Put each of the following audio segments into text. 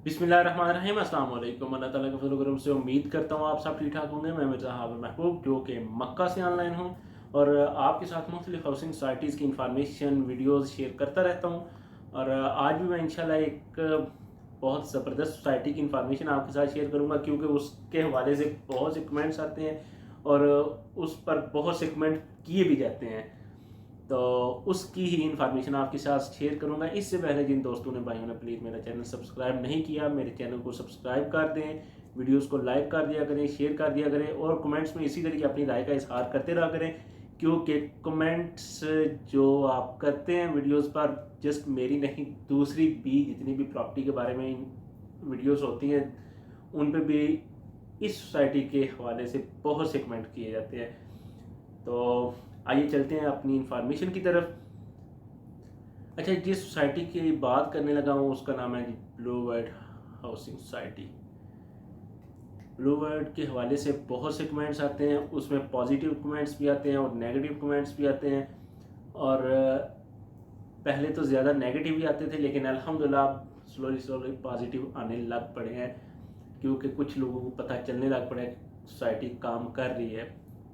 बिस्मिल्लाहिर्रहमानिर्रहीम, अस्सलाम वालेकुम। अल्लाह ताला के फज़ल-ओ-करम से उम्मीद करता हूँ आप सब ठीक ठाक होंगे। मैं मिर्ज़ा हाबिब महबूब जो कि मक्का से ऑनलाइन हूँ और आपके साथ मुख्तलिफ हाउसिंग सोसाइटीज़ की इंफॉर्मेशन वीडियोज़ शेयर करता रहता हूँ। और आज भी मैं इंशाल्लाह एक बहुत ज़बरदस्त सोसाइटी की इंफॉर्मेशन आपके साथ शेयर करूँगा, क्योंकि उसके हवाले से बहुत से कमेंट्स आते हैं और उस पर बहुत से कमेंट किए भी जाते हैं। तो उसकी ही इन्फॉर्मेशन आपके साथ शेयर करूंगा। इससे पहले जिन दोस्तों ने भाइयों ने प्लीज़ मेरा चैनल सब्सक्राइब नहीं किया, मेरे चैनल को सब्सक्राइब कर दें, वीडियोस को लाइक कर दिया करें, शेयर कर दिया करें और कमेंट्स में इसी तरीके अपनी राय का इजहार करते रहा करें, क्योंकि कमेंट्स जो आप करते हैं वीडियोस पर, जस्ट मेरी नहीं दूसरी भी जितनी भी प्रॉपर्टी के बारे में वीडियोस होती हैं उन पर भी इस सोसाइटी के हवाले से बहुत से कमेंट किए जाते हैं। तो आइए चलते हैं अपनी इंफॉर्मेशन की तरफ। अच्छा, जिस सोसाइटी की बात करने लगा हूँ उसका नाम है blue world housing society. Blue world के हवाले से बहुत से कमेंट्स आते हैं, उसमें पॉजिटिव कमेंट्स भी आते हैं और नेगेटिव कमेंट्स भी आते हैं। और पहले तो ज़्यादा नेगेटिव ही आते थे, लेकिन अल्हम्दुलिल्लाह स्लोली स्लोली पॉजिटिव आने लग पड़े हैं, क्योंकि कुछ लोगों को पता चलने लग पड़ा है सोसाइटी काम कर रही है।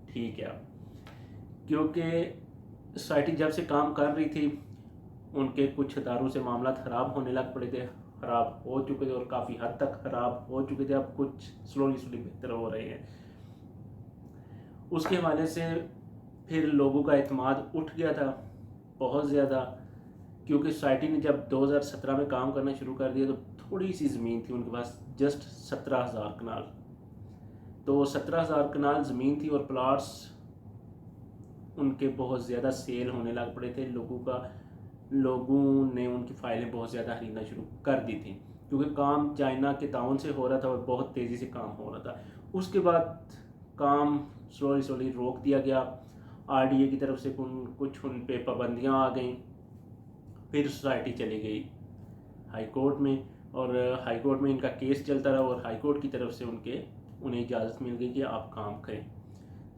ठीक है, क्योंकि सोसाइटी जब से काम कर रही थी उनके कुछ इदारों से मामला ख़राब होने लग पड़े थे, ख़राब हो चुके थे और काफ़ी हद तक ख़राब हो चुके थे। अब कुछ स्लोली स्लोली बेहतर हो रहे हैं। उसके हवाले से फिर लोगों का एतमाद उठ गया था बहुत ज़्यादा, क्योंकि सोसाइटी ने जब 2017 में काम करना शुरू कर दिया तो थोड़ी सी ज़मीन थी उनके पास, जस्ट 17,000 कनाल। तो 17,000 कनाल ज़मीन थी और प्लाट्स उनके बहुत ज़्यादा सेल होने लग पड़े थे। लोगों ने उनकी फाइलें बहुत ज़्यादा खरीदना शुरू कर दी थी, क्योंकि काम चाइना के ताउन से हो रहा था और बहुत तेज़ी से काम हो रहा था। उसके बाद काम स्लोली स्लोली रोक दिया गया। आरडीए की तरफ से कुछ उन पे पाबंदियाँ आ गई। फिर सोसाइटी चली गई हाई कोर्ट में, और हाई कोर्ट में इनका केस चलता रहा और हाई कोर्ट की तरफ से उन्हें इजाज़त मिल गई कि आप काम करें।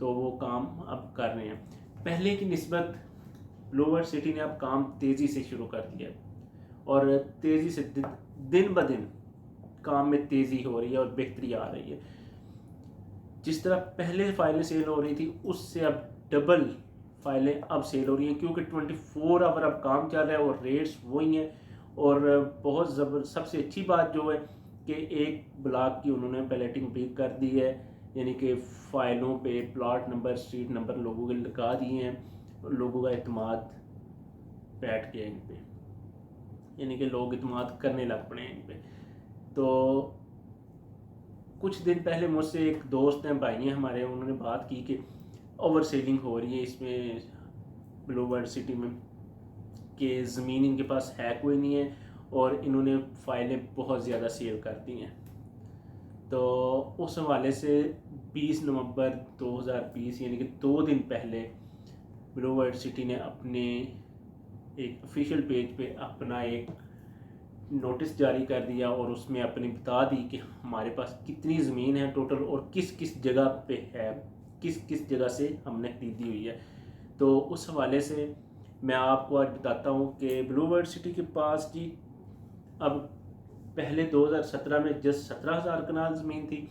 तो वो काम अब कर रहे हैं। पहले की निस्बत लोअर सिटी ने अब काम तेज़ी से शुरू कर दिया और तेज़ी से दिन ब दिन काम में तेज़ी हो रही है और बेहतरी आ रही है। जिस तरह पहले फाइलें सेल हो रही थी उससे अब डबल फाइलें अब सेल हो रही हैं, क्योंकि 24 आवर अब काम चल रहा है और रेट्स वही हैं। और बहुत सबसे अच्छी बात जो है कि एक ब्लॉक की उन्होंने पैलेटिंग भी कर दी है, यानी कि फ़ाइलों पे प्लॉट नंबर, स्ट्रीट नंबर लोगों के लगा दिए हैं। लोगों का एतमाद बैठ गया इन पे, यानी कि लोग एतमाद करने लग पड़े हैं इन पे। तो कुछ दिन पहले मुझसे एक दोस्त हैं, भाई हैं हमारे, उन्होंने बात की कि ओवर सेलिंग हो रही है इसमें ब्लू वर्ल्ड सिटी में, कि ज़मीन इनके पास है कोई नहीं है और इन्होंने फ़ाइलें बहुत ज़्यादा सेल कर दी हैं। तो उस हवाले से 20 नवंबर 2020 यानी कि 2 दिन पहले ब्लू वर्ल्ड सिटी ने अपने एक ऑफिशियल पेज पे अपना एक नोटिस जारी कर दिया और उसमें अपनी बता दी कि हमारे पास कितनी ज़मीन है टोटल और किस किस जगह पे है, किस किस जगह से हमने खरीदी हुई है। तो उस हवाले से मैं आपको आज बताता हूँ कि ब्लू वर्ल्ड सिटी के पास जी अब पहले 2017 में जस्ट 17,000 कनाल ज़मीन थी।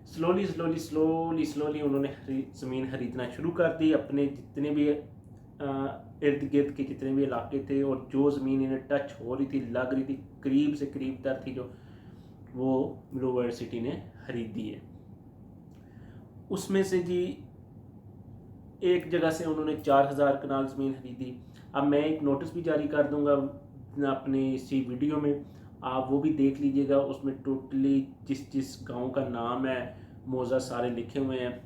स्लोली स्लोली स्लोली स्लोली उन्होंने ज़मीन खरीदना शुरू कर दी अपने जितने भी इर्द गिर्द के जितने भी इलाके थे, और जो ज़मीन इन्हें टच हो रही थी, लग रही थी, करीब से करीब तर थी, जो वो ब्लू वर्ल्ड सिटी ने खरीदी है। उसमें से जी एक जगह से उन्होंने 4,000 कनाल ज़मीन खरीदी। अब मैं एक नोटिस भी जारी कर दूंगा अपने इसी वीडियो में, आप वो भी देख लीजिएगा। उसमें टोटली जिस जिस गांव का नाम है, मौज़ा सारे लिखे हुए हैं,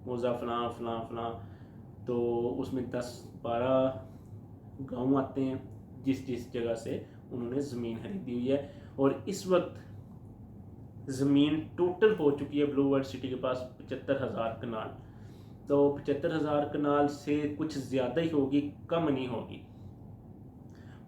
मौज़ा फ़लाँ फ़लाँ फ़लाँ। तो उसमें 10-12 गांव आते हैं जिस जिस जगह से उन्होंने ज़मीन खरीदी हुई है। और इस वक्त ज़मीन टोटल हो चुकी है ब्लू वर्ल्ड सिटी के पास 75,000 कनाल। तो 75,000 कनाल से कुछ ज़्यादा ही होगी, कम नहीं होगी।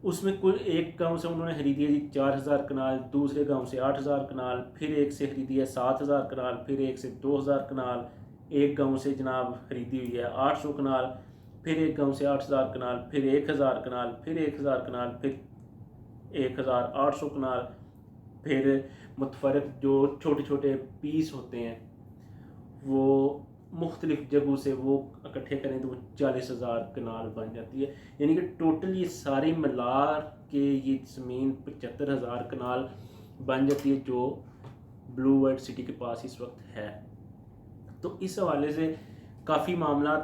उसमें कुल एक गांव से उन्होंने खरीदी है जी 4,000 कनाल, दूसरे गांव से 8,000 कनाल, फिर एक से खरीदी है 7,000 कनाल, फिर एक से 2,000 कनाल, एक गांव से जनाब खरीदी हुई है 800 कनाल, फिर एक गांव से 8,000 कनाल, फिर 1,000 कनाल, फिर 1,000 कनाल, फिर 1,800 कनाल, फिर मुतफरक जो छोटे छोटे पीस होते हैं वो मुख्तलिफ जगहों से वो इकट्ठे करें तो वो 40,000 कनाल बन जाती है। यानी कि टोटल ये सारी मिला के ये ज़मीन 75,000 कनाल बन जाती है जो ब्लू वर्ल्ड सिटी के पास इस वक्त है। तो इस हवाले से काफ़ी मामला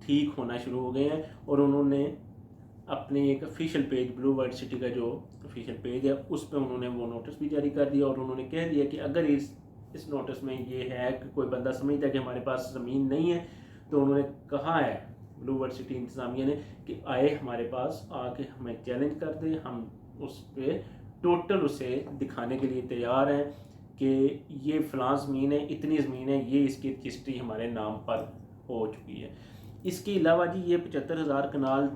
ठीक होना शुरू हो गए हैं और उन्होंने अपने एक official page, blue world city का जो ऑफिशियल पेज है, उस पर उन्होंने वो नोटिस भी जारी कर दिया और उन्होंने कह दिया कि अगर इस नोटिस में ये है कि कोई बंदा समझता है कि हमारे पास ज़मीन नहीं है, तो उन्होंने कहा है ब्लू वर्ल्ड सिटी इंतज़ामिया ने कि आए हमारे पास आके हमें चैलेंज कर दें, हम उस पर टोटल उसे दिखाने के लिए तैयार हैं कि ये फ़लाँ ज़मीन है, इतनी ज़मीन है, ये इसकी रजिस्ट्री हमारे नाम पर हो चुकी है। इसके अलावा जी ये 75,000 कनाल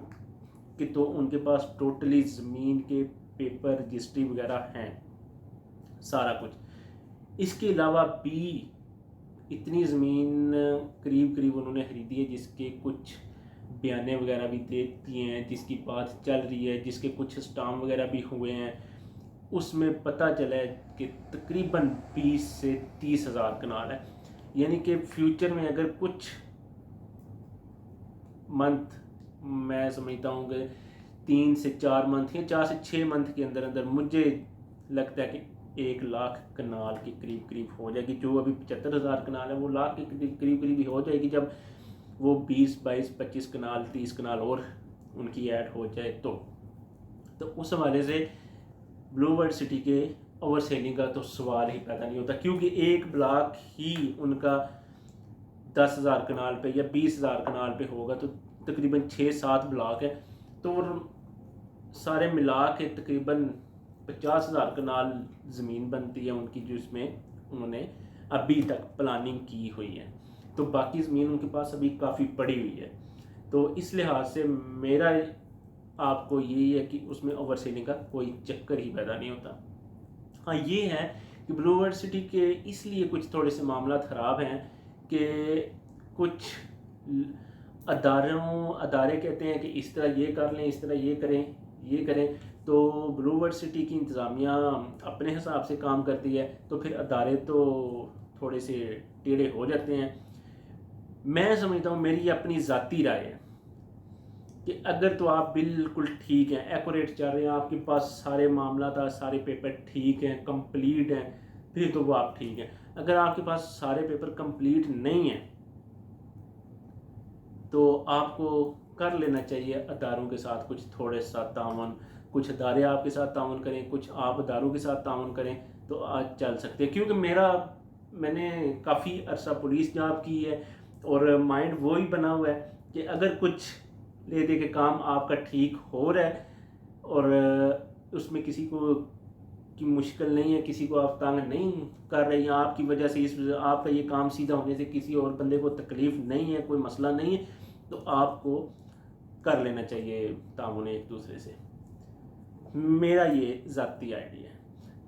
कि तो उनके पास टोटली ज़मीन के पेपर रजिस्ट्री वगैरह हैं, सारा कुछ। इसके अलावा भी इतनी ज़मीन करीब करीब उन्होंने ख़रीदी है जिसके कुछ बयाने वगैरह भी दे दिए हैं, जिसकी बात चल रही है, जिसके कुछ स्टाम्प वगैरह भी हुए हैं। उसमें पता चला है कि तकरीबन 20 से 30,000 कनाल है। यानी कि फ्यूचर में अगर कुछ मंथ, मैं समझता हूँ कि 3 से 4 मंथ या 4 से 6 मंथ के अंदर अंदर मुझे लगता है कि 1 लाख कनाल के करीब करीब हो जाएगी। जो अभी 75,000 कनाल है वो लाख के करीब करीब ही हो जाएगी जब वो 20, 22, 25 कनाल, 30 कनाल और उनकी ऐड हो जाए। तो उस हवाले से ब्लू वर्ल्ड सिटी के ओवर सेलिंग का तो सवाल ही पैदा नहीं होता, क्योंकि एक ब्लॉक ही उनका 10,000 कनाल पे या 20,000 कनाल पे होगा, तो तकरीबन 6-7 ब्लॉक है, तो सारे मिला के तकरीबन 50,000 कनाल ज़मीन बनती है उनकी, जिसमें उन्होंने अभी तक प्लानिंग की हुई है। तो बाकी ज़मीन उनके पास अभी काफ़ी पड़ी हुई है। तो इस लिहाज से मेरा आपको यही है कि उसमें ओवर सेलिंग का कोई चक्कर ही पैदा नहीं होता। हाँ, ये है कि ब्लू वर्ल्ड सिटी के इसलिए कुछ थोड़े से मामला ख़राब हैं कि कुछ अदारे कहते हैं कि इस तरह ये कर लें, इस तरह ये करें, तो ब्लू वर्ल्ड सिटी की इंतज़ामिया अपने हिसाब से काम करती है, तो फिर अदारे तो थोड़े से टेढ़े हो जाते हैं। मैं समझता हूँ, मेरी अपनी ज़ाती राय है कि अगर तो आप बिल्कुल ठीक हैं, एक्यूरेट चल रहे हैं, आपके पास सारे मामला था, सारे पेपर ठीक हैं, कंप्लीट हैं, फिर तो वो आप ठीक हैं। अगर आपके पास सारे पेपर कंप्लीट नहीं हैं तो आपको कर लेना चाहिए अदारों के साथ कुछ थोड़े सा तावन। कुछ अदारे आपके साथ तावन करें, कुछ आप अदारों के साथ तावन करें, तो आज चल सकते हैं। क्योंकि मैंने काफ़ी अरसा पुलिस जॉब की है और माइंड वो ही बना हुआ है कि अगर कुछ ले दे के काम आपका ठीक हो रहा है और उसमें किसी को की मुश्किल नहीं है, किसी को आप तंग नहीं कर रहे हैं, आपकी वजह से आपका ये काम सीधा होने से किसी और बंदे को तकलीफ़ नहीं है, कोई मसला नहीं है, तो आपको कर लेना चाहिए तामुन एक दूसरे से। मेरा ये ज़ाती आइडिया है।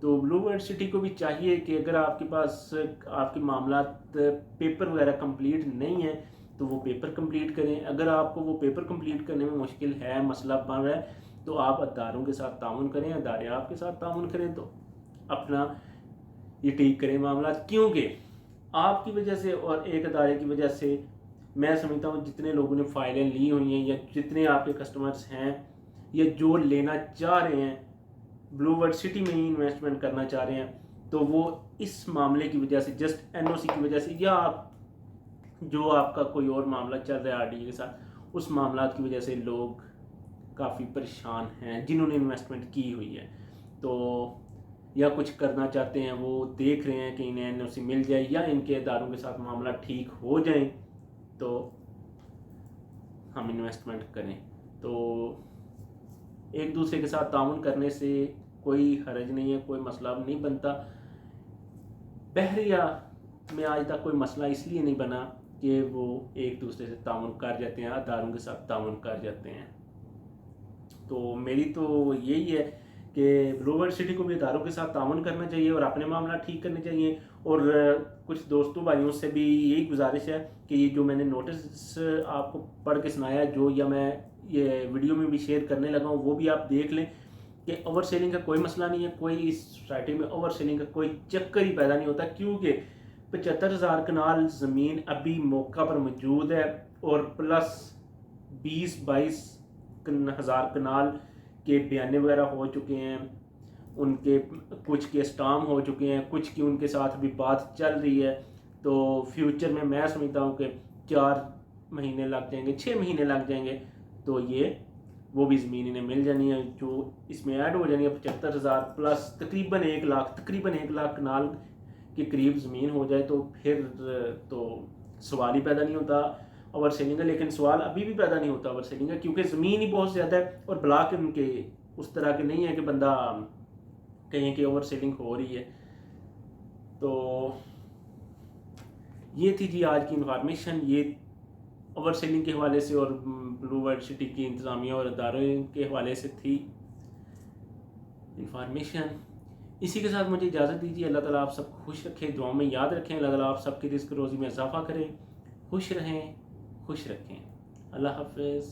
तो ब्लू वर्ल्ड सिटी को भी चाहिए कि अगर आपके पास आपके मामला पेपर वगैरह कंप्लीट नहीं है तो वो पेपर कंप्लीट करें। अगर आपको वो पेपर कंप्लीट करने में मुश्किल है, मसला बन रहा है, तो आप अदारों के साथ ताउन करें, अदारे आपके साथ ताउन करें, तो अपना ये ठीक करें मामला। क्योंकि आपकी वजह से और एक अदारे की वजह से मैं समझता हूँ जितने लोगों ने फ़ाइलें ली हुई हैं या जितने आपके कस्टमर्स हैं या जो लेना चाह रहे हैं, ब्लू वर्ल्ड सिटी में ही इन्वेस्टमेंट करना चाह रहे हैं, तो वो इस मामले की वजह से, जस्ट एनओसी की वजह से, या जो आपका कोई और मामला चल रहा है आरडीए के साथ, उस मामला की वजह से लोग काफ़ी परेशान हैं जिन्होंने इन्वेस्टमेंट की हुई है। तो या कुछ करना चाहते हैं, वो देख रहे हैं कि इन्हें एनओसी मिल जाए या इनके अदारों के साथ मामला ठीक हो जाए तो हम इन्वेस्टमेंट करें। तो एक दूसरे के साथ ताउन करने से कोई हर्ज नहीं है, कोई मसला नहीं बनता। बहरिया में आज तक कोई मसला इसलिए नहीं बना कि वो एक दूसरे से ताउन कर जाते हैं, अदारों के साथ ताउन कर जाते हैं। तो मेरी तो यही है कि ब्लू वर्ल्ड सिटी को भी अदारों के साथ ताउन करना चाहिए और अपने मामला ठीक करने चाहिए। और कुछ दोस्तों भाइयों से भी यही गुजारिश है कि ये जो मैंने नोटिस आपको पढ़ के सुनाया, जो या मैं ये वीडियो में भी शेयर करने लगा हूँ, वो भी आप देख लें कि ओवर सेलिंग का कोई मसला नहीं है, कोई इस सोसाइटी में ओवर सेलिंग का कोई चक्कर ही पैदा नहीं होता, क्योंकि 75,000 कनाल ज़मीन अभी मौका पर मौजूद है और प्लस 20-22 हज़ार कनाल के बयाने वगैरह हो चुके हैं, उनके कुछ के स्टाम हो चुके हैं, कुछ की उनके साथ भी बात चल रही है। तो फ्यूचर में मैं समझता हूँ कि 4 महीने लग जाएंगे, 6 महीने लग जाएंगे, तो ये वो भी ज़मीन इन्हें मिल जानी है जो इसमें ऐड हो जानी है। 75,000 प्लस तकरीबन 1 लाख कनाल के करीब ज़मीन हो जाए तो फिर तो सवाल ही पैदा नहीं होता ओवर सेलिंग का। लेकिन सवाल अभी भी पैदा नहीं होता ओवर सेलिंग का, क्योंकि ज़मीन ही बहुत ज़्यादा है और ब्लॉक उनके उस तरह के नहीं है कि बंदा कहीं की ओवर सेलिंग हो रही है। तो ये थी जी आज की इन्फॉर्मेशन, ये ओवर सेलिंग के हवाले से और ब्लू वर्ल्ड सिटी की इंतज़ामिया और अदारों के हवाले से थी इन्फॉर्मेशन। इसी के साथ मुझे इजाज़त दीजिए। अल्लाह ताला आप सब खुश रखें, दुआओं में याद रखें। अल्लाह ताला आप सबकी रिज़्क़ रोज़ी में इजाफ़ा करें, खुश रहें, खुश रखें। अल्लाह हाफ़िज़।